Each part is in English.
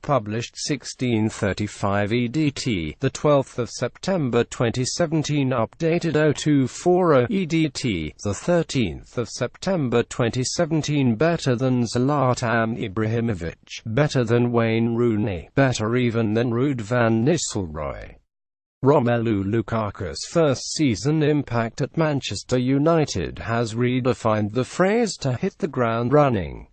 Published 1635 EDT, the 12th of September 2017. Updated 0240 EDT, the 13th of September 2017. Better than Zlatan Ibrahimovic, better than Wayne Rooney, better even than Ruud van Nistelrooy. Romelu Lukaku's first season impact at Manchester United has redefined the phrase "to hit the ground running."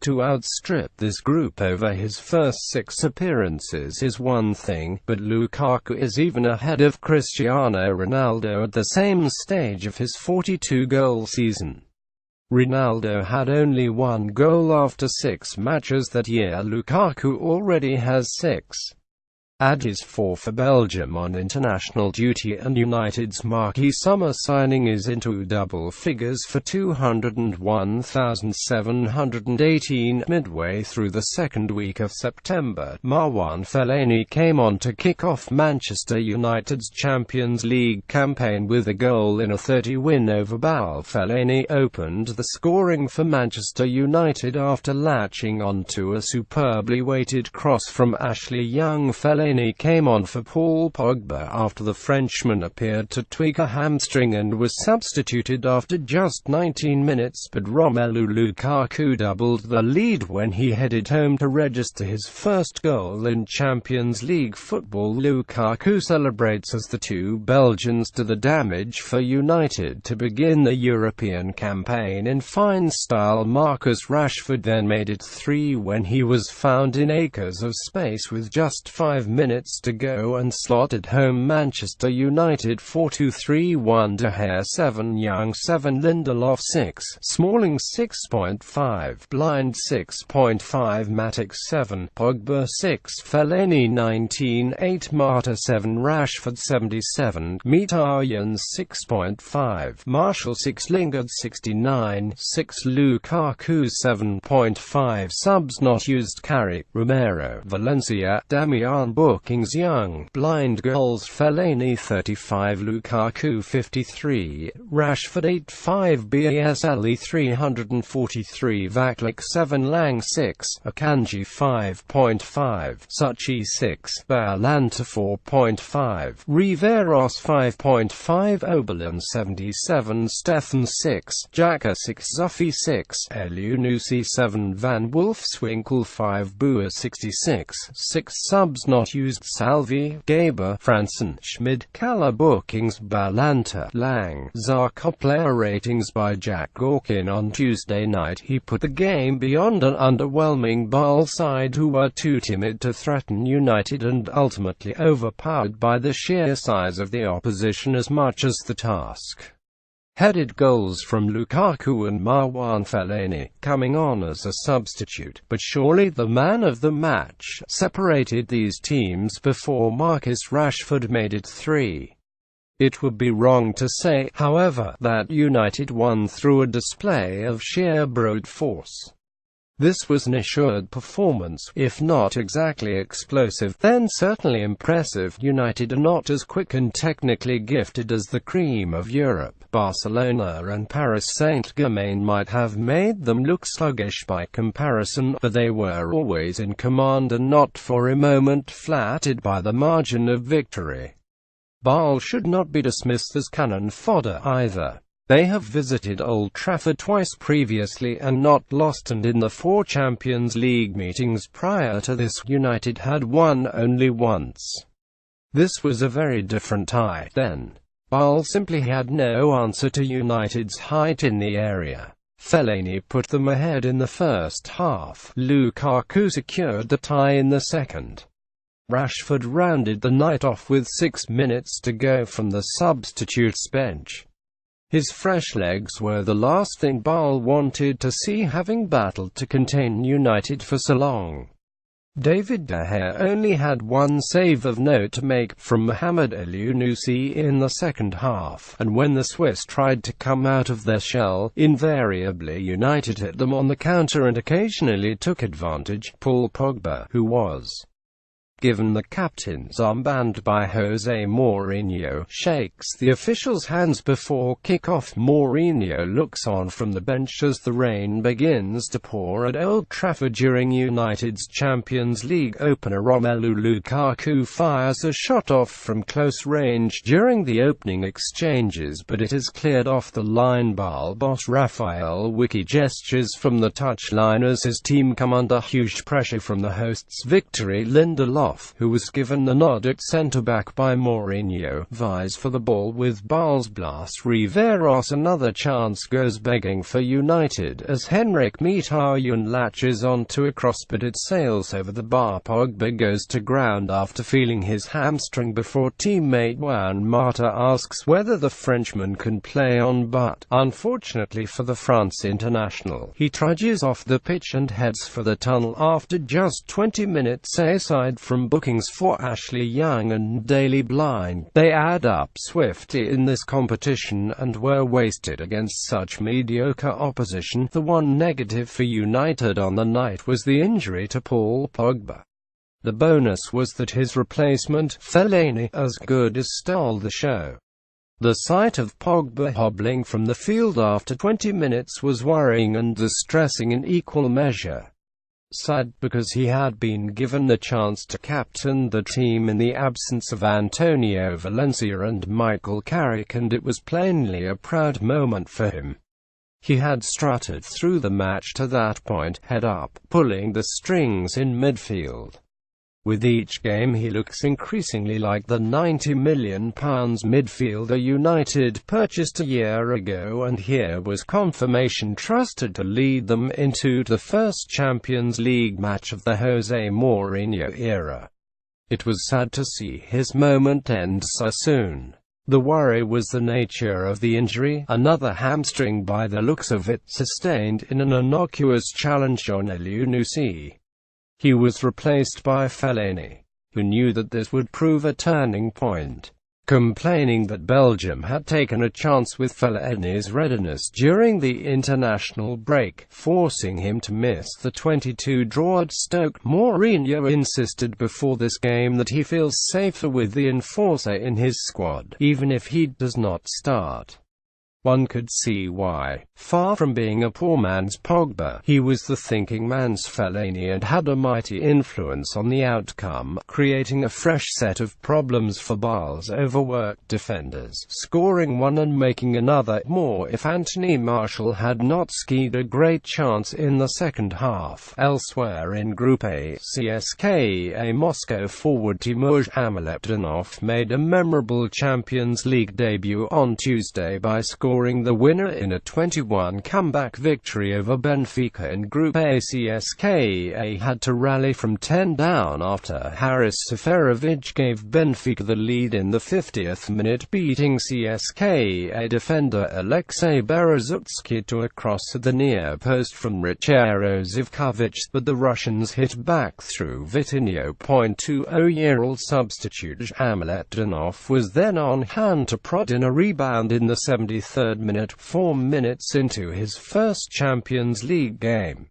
To outstrip this group over his first 6 appearances is one thing, but Lukaku is even ahead of Cristiano Ronaldo at the same stage of his 42-goal season. Ronaldo had only 1 goal after 6 matches that year. Lukaku already has 6. Add his 4 for Belgium on international duty, and United's marquee summer signing is into double figures for £201,718. Midway through the second week of September, Marouane Fellaini came on to kick off Manchester United's Champions League campaign with a goal in a 30 win over Basle. Fellaini opened the scoring for Manchester United after latching onto a superbly weighted cross from Ashley Young Fellaini. Came on for Paul Pogba after the Frenchman appeared to tweak a hamstring and was substituted after just 19 minutes, but Romelu Lukaku doubled the lead when he headed home to register his first goal in Champions League football. Lukaku celebrates as the 2 Belgians do the damage for United to begin the European campaign in fine style. Marcus Rashford then made it 3 when he was found in acres of space with just 5 minutes to go and slotted home Manchester United 4-2-3-1. De Gea 7, Young 7, Lindelof 6, Smalling 6.5, Blind 6.5, Matic 7, Pogba 6, Fellaini 19, 8, Mata 7, Rashford 77, Mkhitaryan 6.5, Martial 6, Lingard 69, 6, Lukaku 7.5. Subs not used: Carrick, Romero, Valencia, Damian. Bookings: Young, Blind. Goals: Fellaini 35, Lukaku 53, Rashford 85, Basle 343, Vaklik 7, Lang 6, Akanji 5.5, Suchi 6, Balanta 4.5, Riveros 5.5, Oberlin 77, Stefan 6, Xhaka 6, Zuffy 6, Elyounoussi 7, Van Wolfswinkel 5, Bua 66, 6. Subs not used: Salvi, Gaber, Franson, Schmid, Kala. Bookings: Balanta, Lang, Zarco. Player ratings by Jack Gawkin. On Tuesday night he put the game beyond an underwhelming Basle side who were too timid to threaten United and ultimately overpowered by the sheer size of the opposition as much as the task. Headed goals from Lukaku and Marouane Fellaini, coming on as a substitute, but surely the man of the match, separated these teams before Marcus Rashford made it 3. It would be wrong to say, however, that United won through a display of sheer brute force. This was an assured performance, if not exactly explosive, then certainly impressive. United are not as quick and technically gifted as the cream of Europe. Barcelona and Paris Saint-Germain might have made them look sluggish by comparison, but they were always in command and not for a moment flattered by the margin of victory. Basle should not be dismissed as cannon fodder either. They have visited Old Trafford twice previously and not lost, and in the 4 Champions League meetings prior to this, United had won only once. This was a very different tie then. Basle simply had no answer to United's height in the area. Fellaini put them ahead in the first half. Lukaku secured the tie in the second. Rashford rounded the night off with 6 minutes to go from the substitutes bench. His fresh legs were the last thing Basle wanted to see, having battled to contain United for so long. David De Gea only had 1 save of note to make, from Mohamed Elyounoussi in the second half, and when the Swiss tried to come out of their shell, invariably United hit them on the counter and occasionally took advantage. Paul Pogba, who was given the captain's armband by Jose Mourinho, shakes the official's hands before kick-off. Mourinho looks on from the bench as the rain begins to pour at Old Trafford during United's Champions League opener. Romelu Lukaku fires a shot off from close range during the opening exchanges, but it is cleared off the line. Basle boss Raphael Wiki gestures from the touchline as his team come under huge pressure from the hosts. Victory Lindelof, who was given the nod at centre-back by Mourinho, vies for the ball with Basle's Blas Riveros. Another chance goes begging for United as Henrik Mkhitaryan latches onto a cross, but it sails over the bar. Pogba goes to ground after feeling his hamstring before teammate Juan Mata asks whether the Frenchman can play on, but, unfortunately for the France international, he trudges off the pitch and heads for the tunnel after just 20 minutes. Aside from bookings for Ashley Young and Daily Blind, they add up swiftly in this competition and were wasted against such mediocre opposition. The one negative for United on the night was the injury to Paul Pogba. The bonus was that his replacement, Fellaini, as good as stole the show. The sight of Pogba hobbling from the field after 20 minutes was worrying and distressing in equal measure. Sad because he had been given the chance to captain the team in the absence of Antonio Valencia and Michael Carrick, and it was plainly a proud moment for him. He had strutted through the match to that point, head up, pulling the strings in midfield. With each game he looks increasingly like the £90 million midfielder United purchased a year ago, and here was confirmation trusted to lead them into the first Champions League match of the Jose Mourinho era. It was sad to see his moment end so soon. The worry was the nature of the injury, another hamstring by the looks of it, sustained in an innocuous challenge on Elyounoussi. He was replaced by Fellaini, who knew that this would prove a turning point, complaining that Belgium had taken a chance with Fellaini's readiness during the international break, forcing him to miss the 22 draw at Stoke. Mourinho insisted before this game that he feels safer with the enforcer in his squad, even if he does not start. One could see why. Far from being a poor man's Pogba, he was the thinking man's Fellaini and had a mighty influence on the outcome, creating a fresh set of problems for Basle's overworked defenders, scoring one and making another more if Anthony Martial had not skied a great chance in the second half. Elsewhere in Group A, CSKA Moscow forward Timur Hamletdinov made a memorable Champions League debut on Tuesday by scoring the winner in a 21 comeback victory over Benfica in Group A. CSKA had to rally from 10 down after Haris Seferovic gave Benfica the lead in the 50th minute, beating CSKA defender Alexei Berezutsky to a cross at the near post from Richero Zivkovic, but the Russians hit back through Vitinho. 20-year-old substitute Hamletdinov was then on hand to prod in a rebound in the 73rd minute, 4 minutes into his first Champions League game.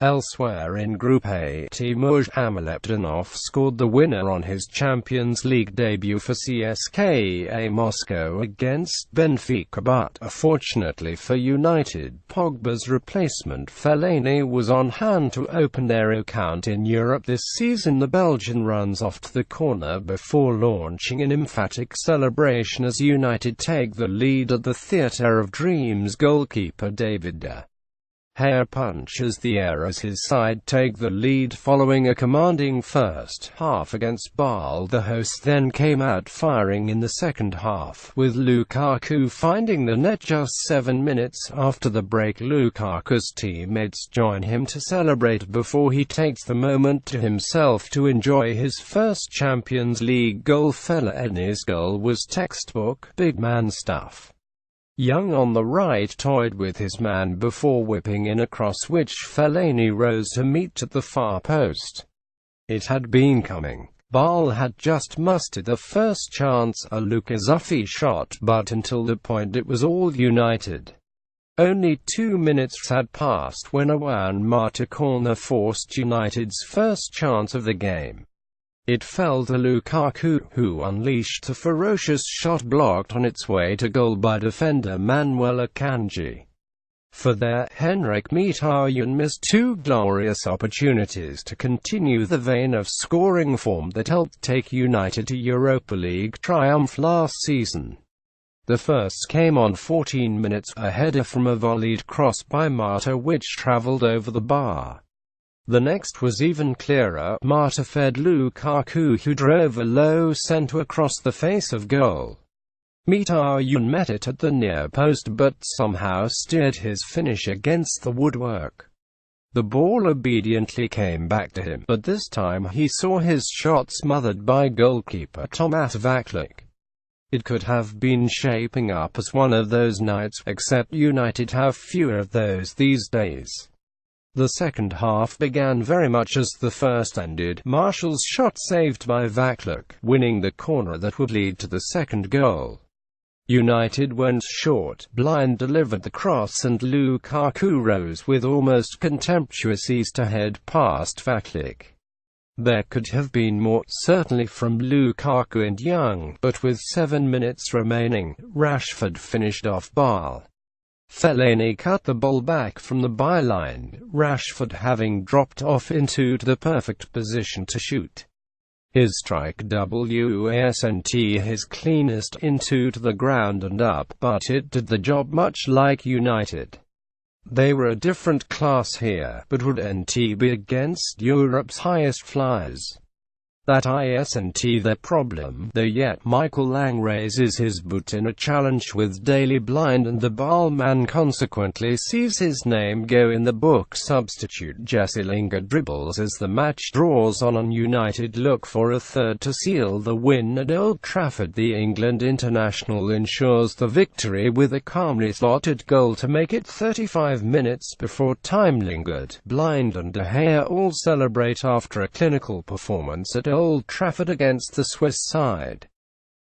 Elsewhere in Group A, Timur Hamletdinov scored the winner on his Champions League debut for CSKA Moscow against Benfica, but, fortunately for United, Pogba's replacement Fellaini was on hand to open their account in Europe this season. The Belgian runs off to the corner before launching an emphatic celebration as United take the lead at the Theatre of Dreams. Goalkeeper David De Gea punches the air as his side take the lead following a commanding first half against Basle. The hosts then came out firing in the second half, with Lukaku finding the net just 7 minutes after the break. Lukaku's teammates join him to celebrate before he takes the moment to himself to enjoy his first Champions League goal. Fellaini's goal was textbook, big man stuff. Young on the right toyed with his man before whipping in a cross which Fellaini rose to meet at the far post. It had been coming. Basle had just mustered the first chance, a Lukaku shot, but until that point it was all United. Only 2 minutes had passed when a Juan Mata corner forced United's first chance of the game. It fell to Lukaku, who unleashed a ferocious shot blocked on its way to goal by defender Manuel Akanji. For there, Henrik Mkhitaryan missed two glorious opportunities to continue the vein of scoring form that helped take United to Europa League triumph last season. The first came on 14 minutes, a header from a volleyed cross by Mata which travelled over the bar. The next was even clearer. Mata fed Lukaku, who drove a low centre across the face of goal. Mkhitaryan met it at the near post but somehow steered his finish against the woodwork. The ball obediently came back to him, but this time he saw his shot smothered by goalkeeper Tomas Vaclik. It could have been shaping up as one of those nights, except United have fewer of those these days. The second half began very much as the first ended. Marshall's shot saved by Vaclik, winning the corner that would lead to the second goal. United went short. Blind delivered the cross and Lukaku rose with almost contemptuous ease to head past Vaclik. There could have been more, certainly from Lukaku and Young, but with 7 minutes remaining, Rashford finished off Basle. Fellaini cut the ball back from the byline, Rashford having dropped off into the perfect position to shoot. His strike wasn't his cleanest, into the ground and up, but it did the job much like United. They were a different class here, but would NT be against Europe's highest flyers? That isn't their problem, though yet Michael Lang raises his boot in a challenge with Daily Blind and the Basle man consequently sees his name go in the book. Substitute Jesse Lingard dribbles as the match draws on and United look for a third to seal the win at Old Trafford. The England international ensures the victory with a calmly slotted goal to make it 35 minutes before time. Lingard, Blind and De Gea all celebrate after a clinical performance at Old Trafford against the Swiss side.